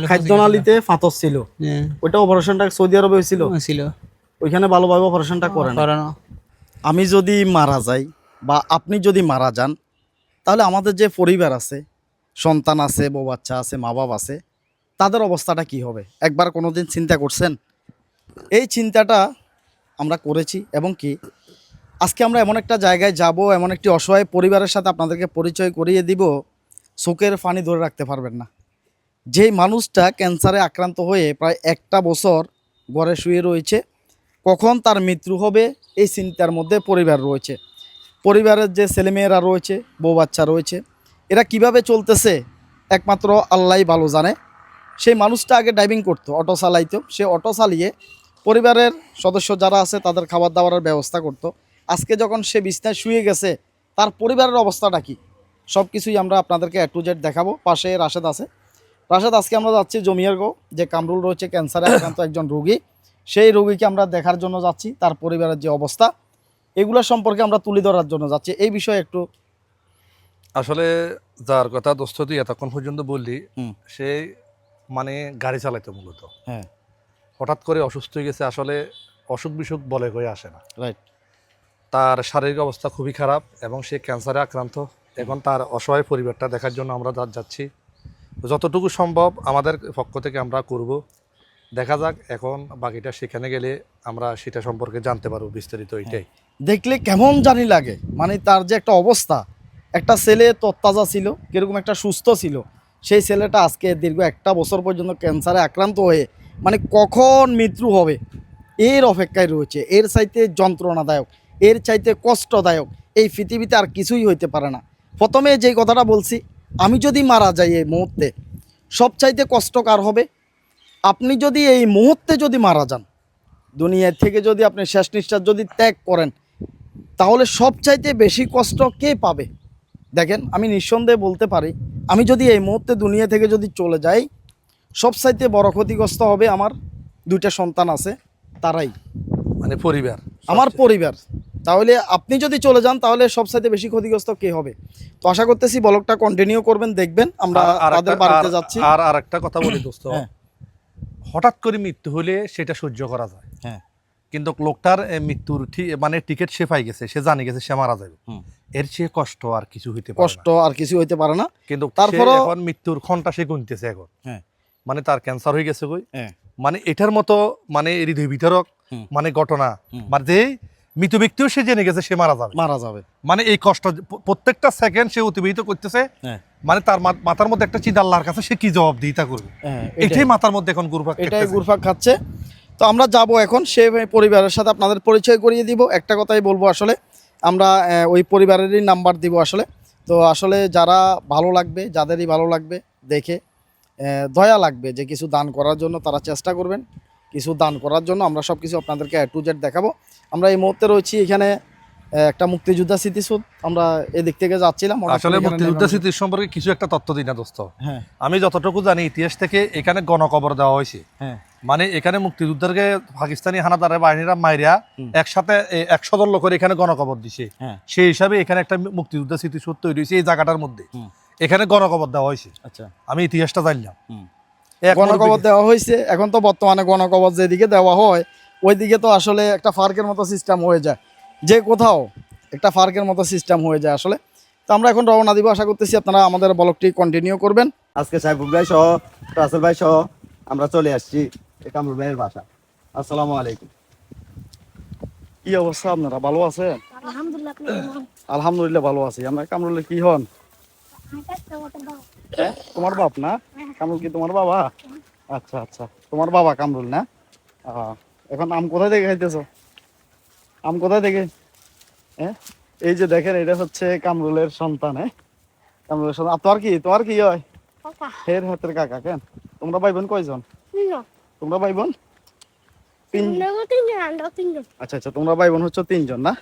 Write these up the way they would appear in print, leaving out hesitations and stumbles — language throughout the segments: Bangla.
খাদ্যনালীতে ফাতর ছিল, ওইটা অপারেশনটা সৌদি আরবে হয়েছিল, ওইখানে ভালোভাবে অপারেশনটা করেন। আমি যদি মারা যাই বা আপনি যদি মারা যান, তাহলে আমাদের যে পরিবার আছে, সন্তান আছে, বউ বাচ্চা আছে, মা বাবা আছে, তাদের অবস্থাটা কি হবে একবার কোনোদিন চিন্তা করছেন? এই চিন্তাটা আমরা করেছি এবং কি আজকে আমরা এমন একটা জায়গায় যাব, এমন একটি অসহায় পরিবারের সাথে আপনাদেরকে পরিচয় করিয়ে দিব, চোখের পানি ধরে রাখতে পারবেন না। যেই মানুষটা ক্যান্সারে আক্রান্ত হয়ে প্রায় একটা বছর ঘরে শুয়ে রয়েছে, কখন তার মৃত্যু হবে এই চিন্তার মধ্যে পরিবার রয়েছে। পরিবারের যে ছেলেমেয়েরা রয়েছে, বউ বাচ্চা রয়েছে, এরা কিভাবে চলতেছে একমাত্র আল্লাহই ভালো জানে। সেই মানুষটা আগে ড্রাইভিং করতো, অটো চালাইতো, সে অটো চালিয়ে পরিবারের সদস্য যারা আছে তাদের খাবার দাবারের ব্যবস্থা করত। আজকে যখন সে বিছনায় শুয়ে গেছে, তার পরিবারের অবস্থাটা কি, সব কিছুই আমরা আপনাদেরকে A to Z দেখাবো। পাশে রাশেদ আছে। রাশেদ, আজকে আমরা যাচ্ছি জমিয়ারগাঁও, যে কামরুল রয়েছে ক্যান্সারে আক্রান্ত একজন রোগী, সেই রোগীকে আমরা দেখার জন্য যাচ্ছি, তার পরিবারের যে অবস্থা এগুলো সম্পর্কে আমরা তুলে ধরার জন্য যাচ্ছি। এই বিষয়ে একটু আসলে যার কথা দোস্ত তুই এতক্ষণ পর্যন্ত বললি, সে মানে গাড়ি চালাইতো মূলত, হ্যাঁ, হঠাৎ করে অসুস্থ হয়ে গেছে। আসলে অসুখ বিসুখ বলে হয়ে আসে না, রাইট। তার শারীরিক অবস্থা খুবই খারাপ এবং সে ক্যান্সারে আক্রান্ত। এখন তার অসহায় পরিবারটা দেখার জন্য আমরা যাচ্ছি। যতটুকু সম্ভব আমাদের পক্ষ থেকে আমরা করব। দেখা যাক এখন বাকিটা সেখানে গেলে আমরা সেটা সম্পর্কে জানতে পারবো বিস্তারিত। এটাই দেখলে কেমন জানি লাগে, মানে তার যে একটা অবস্থা, একটা ছেলে তত্তাজা ছিল, কিরকম একটা সুস্থ ছিল, সেই ছেলেটা আজকে দীর্ঘ একটা বছর পর্যন্ত ক্যান্সারে আক্রান্ত হয়ে মানে কখন মৃত্যু হবে এর অপেক্ষায় রয়েছে। এর চাইতে যন্ত্রণাদায়ক, এর চাইতে কষ্টদায়ক এই পৃথিবীতে আর কিছুই হইতে পারে না। প্রথমে যেই কথাটা বলছি, আমি যদি মারা যাই এই মুহূর্তে, সবচাইতে কষ্ট কার হবে? আপনি যদি এই মুহূর্তে যদি মারা যান, দুনিয়া থেকে যদি আপনি শেষ নিঃশ্বাস যদি ত্যাগ করেন, তাহলে সবচাইতে বেশি কষ্ট কে পাবে? দেখেন, আমি নিঃসন্দেহে বলতে পারি, আমি যদি এই মুহূর্তে দুনিয়া থেকে যদি চলে যাই, সবচাইতে বড় ক্ষতিগ্রস্ত হবে আমার দুইটা সন্তান আছে, তারাই মানে পরিবার, আমার পরিবার। তাহলে আপনি যদি চলে যান, তাহলে সবচাইতে বেশি ক্ষতিগ্রস্ত কে হবে? তো আশা করতেছি ব্লগটা কন্টিনিউ করবেন, দেখবেন আমরা তাদের বাড়িতে যাচ্ছি। আর একটা কথা বলি দোস্ত, হঠাৎ করে মৃত্যু হলে সেটা সহ্য করা যায়, হ্যাঁ, কিন্তু লোকটার মৃত্যুর মানে টিকিট সে পাই গেছে, সে জানে গেছে সে মারা যাবে, এর চেয়ে কষ্ট আর কিছু হইতে পারে না। কষ্ট আর কিছু হইতে পারে না। কিন্তু তারপরে এখন মৃত্যুর ঘন্টা সে গুনতেছে এখন। হ্যাঁ, মানে তার ক্যান্সার হয়ে গেছে কই, হ্যাঁ, মানে এটার মতো মানে হৃদয় বিতরক মানে ঘটনা, মানে যে মৃত ব্যক্তিও সে জেনে গেছে সে মারা যাবে, মানে এই কষ্ট প্রত্যেকটা সেকেন্ড সে অতিবাহিত করতেছে। মানে তার মাথার মধ্যে একটা চিন্তা, আল্লাহর কাছে সে কি জবাব দিতে করবে, এটাই মাথার মধ্যে এখন ঘুরপাক খাচ্ছে। তো আমরা যাব এখন সে পরিবারের সাথে আপনাদের পরিচয় করিয়ে দিব। একটা কথাই বলবো, আসলে আমরা ওই পরিবারেরই নাম্বার দিব আসলে। তো আসলে যারা ভালো লাগবে, যাদেরই ভালো লাগবে, দেখে দয়া লাগবে যে কিছু দান করার জন্য, তারা চেষ্টা করবেন কিছু দান করার জন্য। আমরা সব কিছু আপনাদেরকে A to Z দেখাবো। আমরা এই মুহূর্তে রয়েছি এখানে একটা মুক্তিযোদ্ধা স্মৃতিসৌধ, আমরা এদিক থেকে যাচ্ছিলাম। আসলে মুক্তিযোদ্ধা স্মৃতির সম্পর্কে কিছু একটা তথ্য দিই না দোস্ত। হ্যাঁ, আমি যতটুকু জানি ইতিহাস থেকে, এখানে গণকবর দেওয়া হয়েছে। হ্যাঁ, মানে এখানে মুক্তিযুদ্ধকে পাকিস্তানি হানাদারের বাহিনীরা মাইরা একসাথে 100 জন লোকের এখানে গণকবর দিছে। সেই হিসাবে এখানে একটা মুক্তিযুদ্ধ স্মৃতিসৌধ তৈরি হয়েছে এই জায়গাটার মধ্যে, এখানে গণকবর দেওয়া হয়েছে। আচ্ছা, আমি ইতিহাসটা জানলাম, গণকবর দেওয়া হয়েছে। এখন তো বর্তমানে গণকবর যেদিকে দেওয়া হয় ওইদিকে তো আসলে একটা পার্কের মতো সিস্টেম হয়ে যায়, যে কোথাও একটা পার্কের মতো সিস্টেম হয়ে যায় আসলে। তো আমরা এখন রওনা দিব, আশা করতেছি আপনারা আমাদের ব্লগটি কন্টিনিউ করবেন। আজকে সাইফুল ভাই সহ, রাসেল ভাই সহ আমরা চলে আসছি কামরুল ভাইয়ের বাসা। আসসালামু আলাইকুম। কি অবস্থা, আপনারা ভালো আছেন? আলহামদুলিল্লাহ। আলহামদুলিল্লাহ ভালো আছি আমরা। কামরুলের কি হন? তোমার বাপ না? কামরুল কি তোমার বাবা? আচ্ছা আচ্ছা, তোমার বাবা কামরুল না? এখন আম কোথায় থেকে খাইতেছো? আম কোথায় থেকে? হ্যাঁ, এই যে দেখেন, এটা হচ্ছে কামরুলের সন্তান। হ্যাঁ, কামরুলের সন্তান। তোমার কি হয়? হের হাতের কাকা। কেন, তোমরা ভাই বোন কয়জন? তোমরা ভাই বোন তিনজন। আচ্ছা আচ্ছা, তোমরা ভাই বোন হচ্ছে 3 জন না?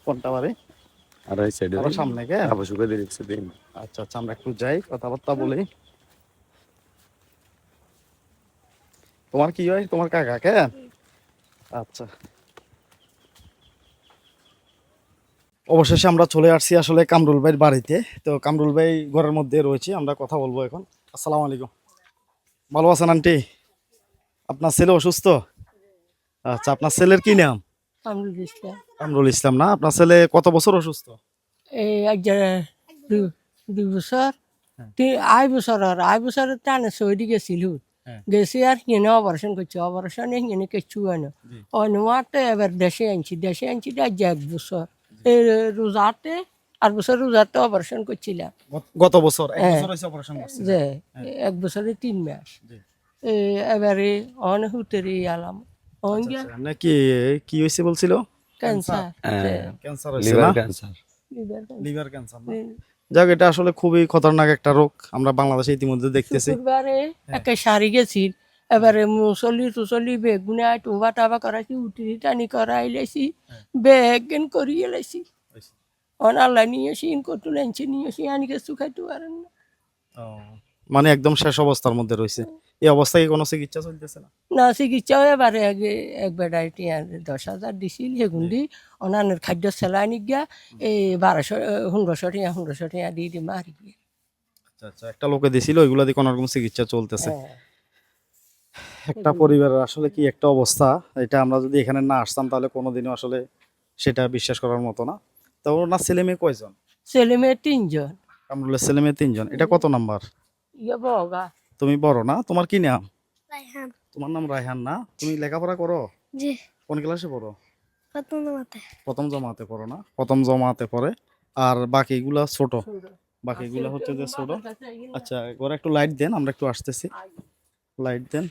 কোনটা বাড়ি? আর এই সাইডে সামনে কে? আচ্ছা আচ্ছা, আমরা একটু যাই, কথাবার্তা বলি। তোমার কি হয়? তোমার কাকা? কেন? আচ্ছা, অবশেষে আমরা চলে আসছি আসলে কামরুল ভাইয়ের বাড়িতে। তো কামরুল ভাই ঘরের মধ্যে রয়েছে, আমরা কথা বলবো এখন। আসসালামু আলাইকুম। ভালো আছেন আন্টি? আপনার ছেলে অসুস্থ? আচ্ছা, আপনার ছেলের কি নাম? কামরুল ইসলাম। কামরুল ইসলাম না? আপনার ছেলে কত বছর অসুস্থ? এই এক দুই বছর আড়াই বছর আর আড়াই বছর টানে সৌদি গেছিল গেছি আর কিনে অপারেশন করছে অপারেশনে কিনে কিচ্ছু হয় না অনুমাতে এবার দেশে আনছি আজ এক বছর এই রোজাতে আর বছর রোজাতে অপারেশন করছিলাম গত বছর এক হ্যাঁ। বছর হয়েছে অপারেশন করছেন? যে 1 বছরে 3 মাস এবারে অনেক হুতেরে আলাম আপনার কি কি হয়েছে বলছিল? ক্যান্সার ক্যান্সার হয়েছে না? লিভার ক্যান্সার না? যাক, এটা আসলে খুবই খতরনাক একটা রোগ, আমরা বাংলাদেশে ইতিমধ্যে দেখতেছি। শুক্রবারে একে সারি গেছিল এবারে মুসল্লি বেগুনে টুবা টাবা করাইছি উঠি টানি করাই লাইছি বেগেন করিয়ে লাইছি অনাল্লা নিয়ে সিন কটু লাইছি নিয়ে সি আনি কিছু খাইতে পারেন না মানে একদম শেষ অবস্থার মধ্যে রয়েছে। এই অবস্থায় কি কোনো চিকিৎসা চলতেছে না? না চিকিৎসাও এবারে আগে এক বেড়াই 10,000 দিছিল সেগুন্দি অনানের খাদ্য সেলাইনি গিয়া এই 1200 টাকা দিয়ে দি মারি গিয়া আচ্ছা আচ্ছা, একটা লোকে দিছিল, ওইগুলা দিয়ে কোনো রকম চিকিৎসা চলতেছে। একটা পরিবারের আসলে কি একটা অবস্থা, এটা আমরা যদি এখানে না আসতাম তাহলে কোনোদিনও আসলে সেটা বিশ্বাস করার মতো না। তো ওনার ছেলে মেয়ে কয়জন? ছেলে মেয়ে 3 জন। কামরুলের ছেলে মেয়ে 3 জন। এটা কত নাম্বার? ইয়ে বগা তুমি বড় না? তোমার কি নাম? রায়হান। তোমার নাম রায়হান না? তুমি লেখাপড়া করো? জি। কোন ক্লাসে পড়ো? প্রথম জমাতে। প্রথম জমাতে পড়ো না? প্রথম জমাতে পড়ে। আর বাকিগুলা ছোট? বাকিগুলা হচ্ছে যে ছোট। আচ্ছা, ঘরে একটু লাইট দেন, আমরা একটু আসতেছি। লাইট দেন।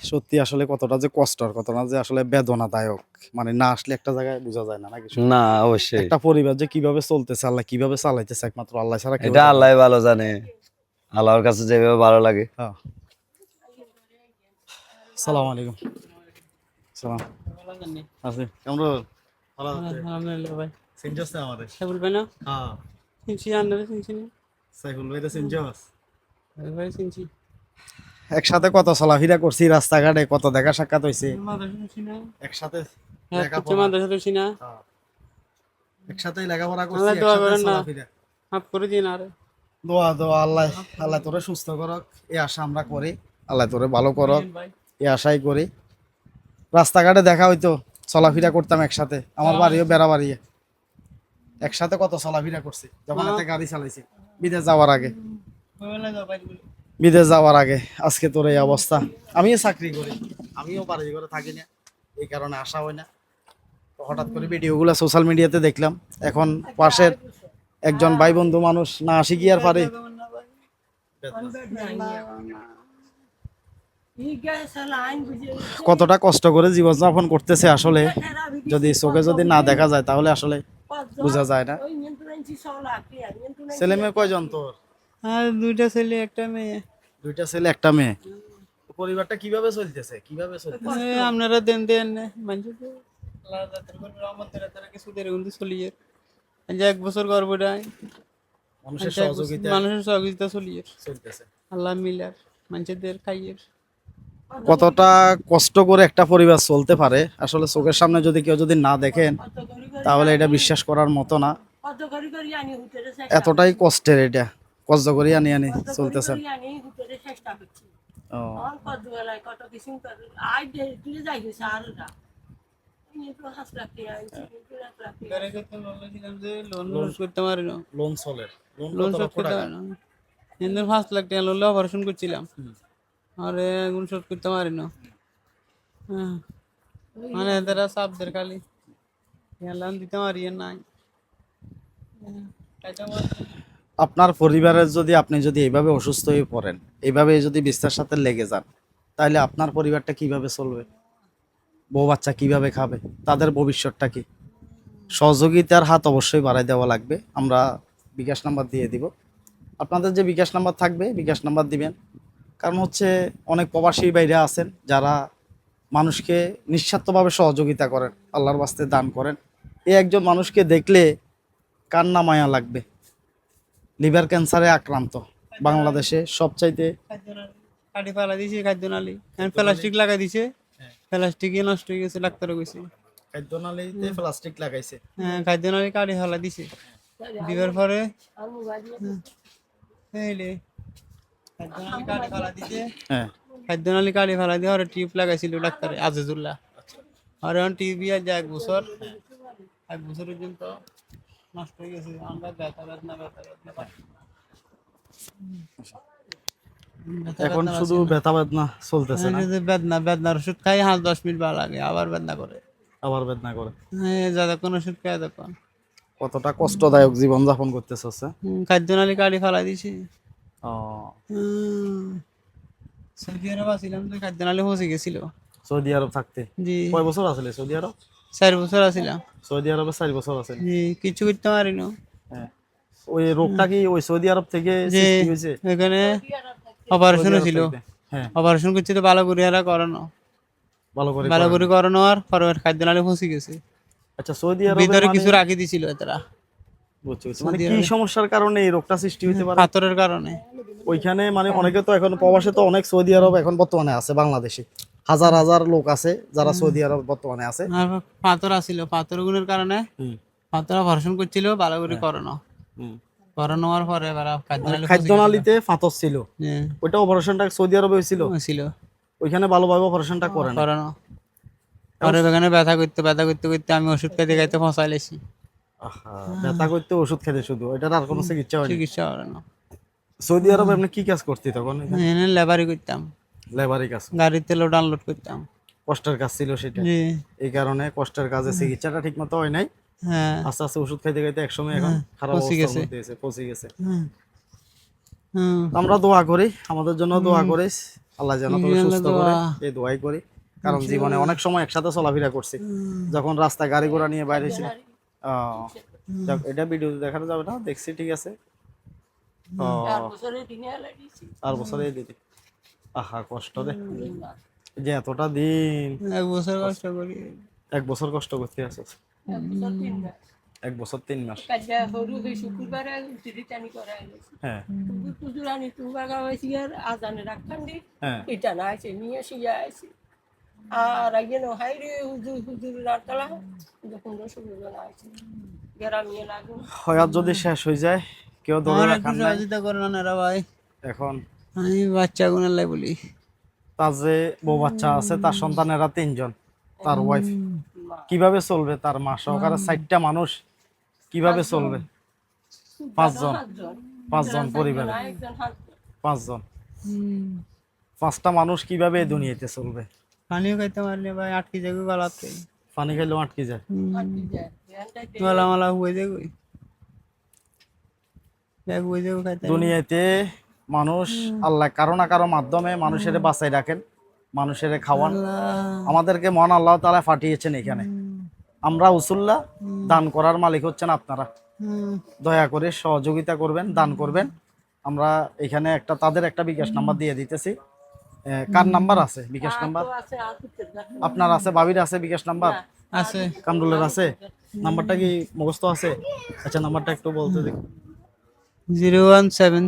সত্যি আসলে কতটা যে কষ্টর, কতটা যে আসলে বেদনাদায়ক, মানে না আসলে একটা জায়গায় বোঝা যায় না নাকি? না, অবশ্যই একটা পরিবার যে কিভাবে চলতেছে, আল্লাহ কিভাবে চালাইতেছে একমাত্র আল্লাহ ছাড়া কেউ এটা জানে না। আল্লাহ ভালো জানে, আল্লাহর কাছে যেভাবে ভালো লাগে। হ্যাঁ। আসসালামু আলাইকুম। সালাম। আছি কেমন? ভালো আছে? আলহামদুলিল্লাহ ভাই সিনজস না আমাদের? সাইফুল ভাই না হ্যাঁ। চিনছি আন্দাজে চিনছি না সাইফুল ভাই তো সিনজস। ভাই চিনছি একসাথে কত চলাফেরা করছি রাস্তাঘাটে, কত দেখা সাক্ষাৎ হয়েছে মাদ্রাসা চিনছি না একসাথে। হ্যাঁ লেখাপড়া, মাদ্রাসা চিনছি না হ্যাঁ, একসাথে লেখাপড়া করছি, আল্লাহ দোয়া একসাথে করেন না। চলাফেরা। মাফ করে দিন আরে দোয়া দোয়া, আল্লাহ আল্লাহ তোরে সুস্থ করক, এই আশা আমরা করি। আল্লাহ তোরে ভালো করক, ভাই এই আশাই করি। রাস্তাঘাটে দেখা হইতো, চলাফেরা করতাম একসাথে, আমার বাড়িও বেড়া বাড়িয়ে একসাথে কত চলাফেরা করছি যখন এতে গাড়ি চালাইছি বিদেশ যাওয়ার আগে। বিদেশ যাওয়ার আগে আজকে তোর এই অবস্থা। আমিও চাকরি করি, আমিও বাড়ি ঘরে থাকি না, এই কারণে আসা হয় না। তো হঠাৎ করে ভিডিওগুলো সোশ্যাল মিডিয়াতে দেখলাম, এখন পাশের একজন ভাই বন্ধু মানুষ না আসি কি আর পারে। কতটা কষ্ট করে জীবনযাপন করতেছে আসলে, যদি চোখে যদি না দেখা যায় তাহলে আসলে বোঝা যায় না। ছেলে মেয়ে কয়জন তোর? আর দুইটা ছেলে একটা মেয়ে। দুইটা ছেলে একটা মেয়ে। পরিবারটা কিভাবে চলতেছে, কিভাবে চলতেছে? আপনারা দেন দেন মানুষ আল্লাহ জাতের করে রহমতের তারা কিছু দেরে উন্দি চলিয়ে আজ 1 বছর গর্ভটাই মানুষের সহযোগিতা মানুষের সহযোগিতা চলিয়ে চলতেছে। আল্লাহ মিলার মানুষদের খাইয়ের কতটা কষ্ট করে একটা পরিবার চলতে পারে আসলে চোখের সামনে যদি কেউ যদি না দেখেন তাহলে এটা বিশ্বাস করার মতো না। এতটাই কষ্টের, এটা কষ্ট করে আনি আনি চলতেছেন। ও, লোন করতে পারি না লোন চলে, লোন শোধ করতে পারি না কিন্তু 5 লাখ টাকা লোন অপারেশন করছিলাম আরে এগুলো শোধ করতে পারি না মানে এরা সাবদের খালি লোন দিতে পারি নাই। আপনার পরিবারের যদি আপনি যদি এইভাবে অসুস্থ হয়ে পড়েন, এইভাবে যদি বিস্তার সাথে লেগে যান, তাহলে আপনার পরিবারটা কিভাবে চলবে? বউ বাচ্চা কিভাবে খাবে? তাদের ভবিষ্যৎটা কি? সহযোগিতার হাত অবশ্যই বাড়াই দেওয়া লাগবে। আমরা বিকাশ নাম্বার দিয়ে দিব, আপনাদের যে বিকাশ নাম্বার থাকবে বিকাশ নাম্বার দিবেন। কারণ হচ্ছে অনেক প্রবাসী বাইরে আছেন যারা মানুষকে নিঃস্বার্থভাবে সহযোগিতা করেন, আল্লাহর বাস্তে দান করেন। এই একজন মানুষকে দেখলে কান্না মায়া লাগবে। লিভার ক্যান্সারে আক্রান্ত, বাংলাদেশে সবচাইতে। কাটি ফালা দিছে খাদ্য নালি প্লাস্টিক লাগাই দিছে, প্লাস্টিকই নষ্ট হয়ে গেছে, ডাক্তার কইছে খাদ্য নালীতে প্লাস্টিক লাগাইছে। হ্যাঁ খাদ্য নালি কাটি ফালা দিছে দিবার পরে হ্যাঁ খাদ্যনালী কালি ফেলা দিয়ে ওরা টিউব লাগাইছিল ডাক্তারে আজিজুল্লাহ। আর এখন টিভি আর যে 1 বছর পর্যন্ত নষ্ট হয়ে গেছে। আমরা ব্যথা বেদনা পাই। এখন শুধু ব্যথা বেদনা চলতেছে না, যদি বেদনার ওষুধ খাই 5-10 মিনিট ভালো লাগে, আবার বেদনা করে। আবার বেদনা করে। যতক্ষণ ওষুধ খাই তখন কতটা কষ্টদায়ক জীবন যাপন করতেছে। খাদ্যনালী কালি ফেলা দিছি। ও সৌদি আরব আসছিলাম তো খাদ্যনালী পৌঁছে গেছিল। সৌদি আরব থাকতে জি কয় বছর আসলে সৌদি আরব? 4 বছর আসছিলাম। সৌদি আরবে 4 বছর আছে। জি কিছু করতে পারিনি। হ্যাঁ, ওই রোগটা কি ওই সৌদি আরব থেকে যে সৃষ্টি হয়েছে? এখানে অপারেশন ছিল, হ্যাঁ অপারেশন করতে তো ভালো করে এরা করানো, ভালো করে করানো আর পরে খাদ্যনালী পৌঁছে গেছে। আচ্ছা, সৌদি আরবে ভিতরে কিছু রাখি দিছিল তারা। বুঝছি, মানে কি সমস্যার কারণে এই রোগটা সৃষ্টি হতে পারে? পাথরের কারণে। ওইখানে মানে অনেকে তো এখন প্রবাসে তো অনেক সৌদি আরব এখন বর্তমানে আছে, বাংলাদেশে হাজার হাজার লোক আছে যারা সৌদি আরব বর্তমানে আছে। আর পাথর আসছিল, পাথর গুণের কারণে পাথর অপারেশন করছিল ভালো করে করানোর পরে খাদ্যনালীতে ফাতর ছিল, ওইটা অপারেশনটা সৌদি আরবে হয়েছিল। ওইখানে ভালোভাবে অপারেশনটা করানো। পরে এখানে ব্যথা করতে আমি ওষুধ খাইতে ফসাই লেছি। ব্যথা করতে ওষুধ খেতে, শুধু এটার আর কোনো চিকিৎসা হয়নি? চিকিৎসা করে না। সৌদি আরবে আপনি কি কাজ করতে তখন? এখানে লেবারি করতাম, লেবারি কাজ, গাড়িতে লোড আনলোড করতাম। কষ্টের কাজ ছিল সেটা, এই কারণে কষ্টের কাজে চিকিৎসাটা ঠিক মতো হয় নাই। হ্যাঁ আস্তে আস্তে ওষুধ খাইতে খাইতে একসময় এখন খারাপ অবস্থার মধ্যে এসে পৌঁছে গেছে। আমরা দোয়া করি, আমাদের জন্য দোয়া করি, আল্লাহ যেন তোকে সুস্থ করে, এই দোয়াই করি। কারণ জীবনে অনেক সময় একসাথে চলাফেরা করছি, যখন রাস্তায় গাড়ি ঘোড়া নিয়ে বাইরে ছিল। এটা ভিডিও দেখানো যাবে না, দেখছি, ঠিক আছে। 4 বছরে দিদি, আহা কষ্ট রে, যে এতটা দিন 1 বছর কষ্ট করি। 1 বছর কষ্ট করতে আছে, 1 বছর 3 মাস। হ্যাঁ আর একজন হাইরে হুজুর রাতলা যখন গ্রামীণ লাগুন হয়াত যদি শেষ হয়ে যায়, কেউ ধরে রাখার নাই। ভাই এখন আমি বাচ্চা গুণের লাই বলি, তার যে বউ বাচ্চা আছে, তার সন্তানেরা 3 জন, তার ওয়াইফ কিভাবে চলবে? তার মা সহকারে 4টা মানুষ কিভাবে চলবে? 5 জন পরিবারে, 5 জন, 5টা মানুষ কিভাবে এই দুনিয়াতে চলবে? পানিও খাইতে পারলে ভাই আটকে যাবে গলাতে, পানি খাইলেও আটকে যায়, গলা মালা হয়ে যাবে। দুনিয়াতে মানুষ আল্লাহ কারো না কারো মাধ্যমে মানুষের বাঁচাই রাখেন, মানুষের খাওয়ান। আমাদেরকে মহান আল্লাহ তাআলা পাঠিয়েছেন এখানে। আমরা উসুল্লাহ, দান করার মালিক হচ্ছেন আপনারা। দয়া করে সহযোগিতা করবেন, দান করবেন। আমরা এখানে তাদের একটা বিকাশ নাম্বার দিয়ে দিতেছি। কার নাম্বার আছে? বিকাশ নাম্বার আপনার আছে? বাবির আছে বিকাশ নাম্বার? আছে। কামরুলের আছে? নাম্বারটা কি মুখস্থ আছে? আচ্ছা, নাম্বারটা একটু বলতে দিন। 017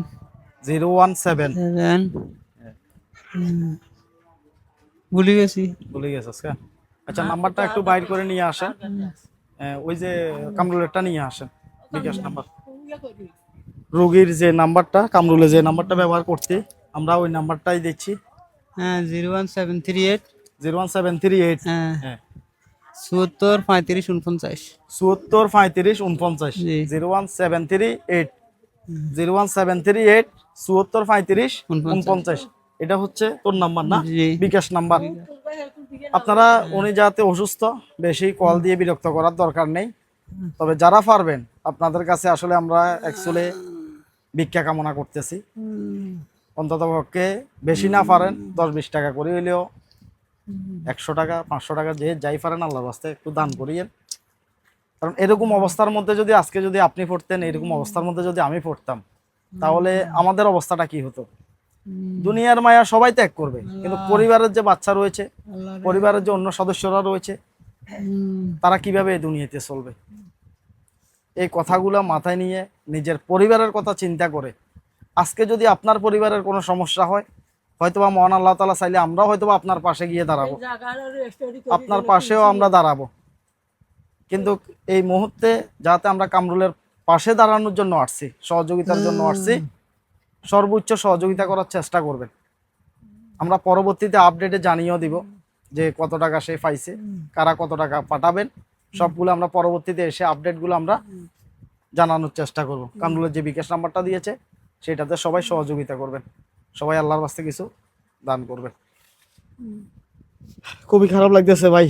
ভুলে গেছি। আচ্ছা, নাম্বারটা একটু বাইর করে নিয়ে আসেন। ওই যে কামরুলেরটা নিয়ে আসেন, বিকাশ নাম্বার। রোগীর যে নাম্বারটা, কামরুলের যে নাম্বারটা ব্যবহার করতে, আমরা ওই নাম্বারটাই দিচ্ছি। হ্যাঁ 01738 01738 হ্যাঁ 74 35 49 74 35 49 01738 01738 74 35 49। এটা হচ্ছে তোর নাম্বার না? বিকাশ নাম্বার। আপনারা, উনি যাতে অসুস্থ, বেশি কল দিয়ে বিরক্ত করার দরকার নেই। তবে যারা পারবেন, আপনাদের কাছে আসলে আমরা অ্যাকচুয়ালি ভিক্ষা কামনা করতেছি। অন্তত পক্ষে বেশি না পারেন 10-20 টাকা করে হইলেও, 100 টাকা 500 টাকা, যে যাই পারেন আল্লাহর রাস্তায় একটু দান করিয়েন। কারণ এরকম অবস্থার মধ্যে যদি আজকে যদি আপনি পড়তেন, এরকম অবস্থার মধ্যে যদি আমি পড়তাম, তাহলে আমাদের অবস্থাটা কি হতো? দুনিয়ার মায়া সবাই ত্যাগ করবে, কিন্তু পরিবারের যে বাচ্চা রয়েছে, পরিবারের যে অন্য সদস্যরা রয়েছে, তারা কিভাবে এই দুনিয়াতে চলবে? এই কথাগুলো মাথায় নিয়ে নিজের পরিবারের কথা চিন্তা করে, আজকে যদি আপনার পরিবারের কোনো সমস্যা হয়, হয়তোবা মহান আল্লাহ তাআলা চাইলে আমরাও হয়তোবা আপনার পাশে গিয়ে দাঁড়াবো, আপনার পাশেও আমরা দাঁড়াবো। কিন্তু এই মুহূর্তে যাতে আমরা কামরুলের পাশে দাঁড়ানোর জন্য আসছি, সহযোগিতার জন্য আসছি, সর্বোচ্চ সহযোগিতা করার চেষ্টা করবেন। আমরা পরবর্তীতে আপডেটে জানিয়েও দিব যে কত টাকা সে পাইছে, কারা কত টাকা পাঠাবেন, সবগুলো আমরা পরবর্তীতে এসে আপডেটগুলো আমরা জানানোর চেষ্টা করব। কামরুলের যে বিকাশ নাম্বারটা দিয়েছে সেটাতে সবাই সহযোগিতা করবেন, সবাই আল্লাহর বাস্তে কিছু দান করবেন। খুবই খারাপ লাগতেছে ভাই,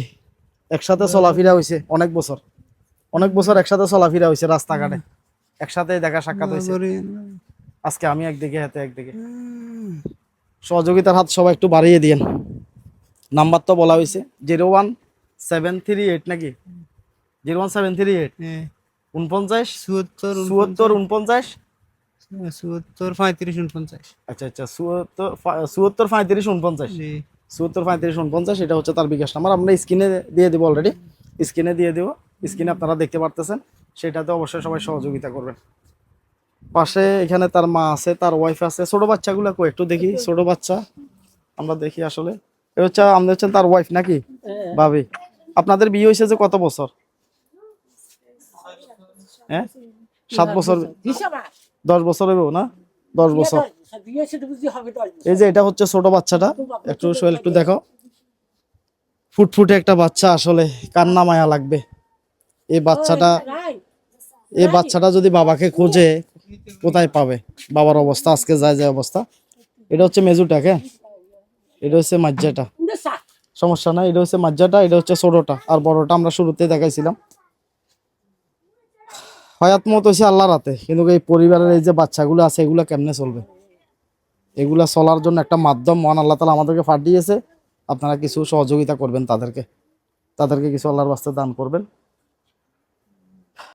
একসাথে চলাফেরা হয়েছে অনেক বছর একসাথে চলাফেরা হয়েছে, রাস্তাঘাটে একসাথে দেখা সাক্ষাৎ হয়েছে। আজকে আমি একদিকে, হাতে একদিকে। সহযোগিতার হাত সবাই একটু বাড়িয়ে দিয়েন। নাম্বার তো বলা হয়েছে 01738 নাকি 01738 49 74 49। 35 49। আচ্ছা 74 35 49। 74 35 49 এটা হচ্ছে তার বিকাশ নাম্বার। আমরা স্ক্রিনে দিয়ে দেবো, অলরেডি স্ক্রিনে দিয়ে দেবো। স্ক্রিনে আপনারা দেখতে পারতেছেন, সেটাতে অবশ্যই সবাই সহযোগিতা করবেন। পাশে এখানে তার মা আছে, তার ওয়াইফ আছে। ছোট বাচ্চাগুলো কই একটু দেখি, ছোট বাচ্চা আমরা দেখি। আসলে এটা হচ্ছে আমাদের হচ্ছেন তার ওয়াইফ নাকি ভাবি? আপনাদের বিয়ে হয়েছে যে কত বছর? হ্যাঁ 7 বছর, 10 বছর হইব না? 10 বছর। এই যে এটা হচ্ছে ছোট বাচ্চাটা, একটু সোহেল একটু দেখো, ফুটফুটে একটা বাচ্চা। আসলে কান্না মায়া লাগবে। এই বাচ্চাটা যদি বাবাকে খোঁজে কোথায় পাবে? বাবার অবস্থা আজকে যায় অবস্থা। এটা হচ্ছে মেজুটাকে, এটা হচ্ছে মাজ্জাটা, সমস্যা নাই। এটা হচ্ছে মাজ্জাটা, এটা হচ্ছে ছোটটা, আর বড়টা আমরা শুরুতে দেখাইছিলাম। হয়াত মত হয়েছে আল্লাহর হাতে, কিন্তু এই পরিবারের এই যে বাচ্চাগুলো আছে এগুলা কেমনে চলবে? এগুলা চলার জন্য একটা মাধ্যম মহান আল্লাহ তাআলা আমাদেরকে পাঠিয়েছে। আপনারা কিছু সহযোগিতা করবেন, তাদেরকে কিছু আল্লাহর রাস্তায় দান করবেন।